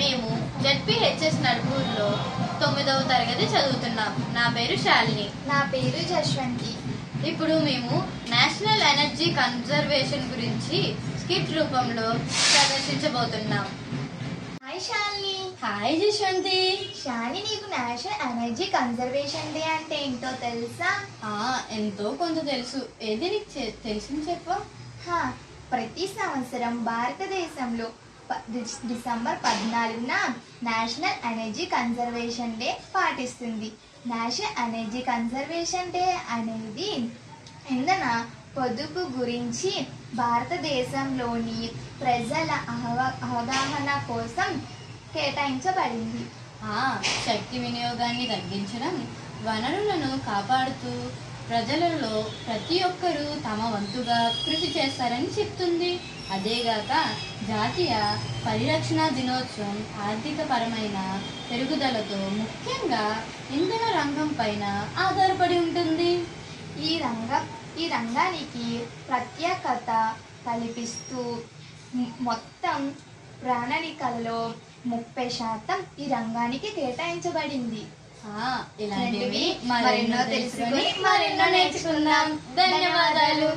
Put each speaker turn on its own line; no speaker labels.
మేము జెడ్పీహెచ్ఎస్ నడుపూర్లో 9వ తరగతి చదువుతున్నాం. నా పేరు శాలిని.
నా పేరు జశ్వంతి.
ఇప్పుడు మేము నేషనల్ ఎనర్జీ కన్జర్వేషన్ గురించి స్కిట్ రూపంలో ప్రదర్శించబోతున్నాం.
హాయ్ శాలిని.
హాయ్ జశ్వంతి.
శాలిని, నీకు నేషనల్ ఎనర్జీ కన్జర్వేషన్ డే అంటే ఏంటో తెలుసా?
ఎంతో కొంత తెలుసు. ఏది నీకు తెలిసింది చెప్పు.
ప్రతి సంవత్సరం భారతదేశంలో డిసెంబర్ 14న నేషనల్ ఎనర్జీ కన్జర్వేషన్ డే పాటిస్తుంది. నేషనల్ ఎనర్జీ కన్జర్వేషన్ డే అనేది ఇంధన పొదుపు గురించి భారతదేశంలోని ప్రజల అవగాహన కోసం కేటాయించబడింది.
శక్తి వినియోగాన్ని తగ్గించడం, వనరులను కాపాడుతూ ప్రజలలో ప్రతి ఒక్కరూ తమ వంతుగా కృషి చేస్తారని చెప్తుంది. అదేగాక జాతీయ పరిరక్షణ దినోత్సవం ఆర్థికపరమైన పెరుగుదలతో ముఖ్యంగా ఇంధన రంగం పైన ఆధారపడి ఉంటుంది.
ఈ రంగానికి ప్రత్యేకత కల్పిస్తూ మొత్తం ప్రణాళికలలో 30% ఈ రంగానికి కేటాయించబడింది.
ఇలాంటివి మరెన్నో తెలుసుకొని మరెన్నో నేర్చుకుందాం. ధన్యవాదాలు.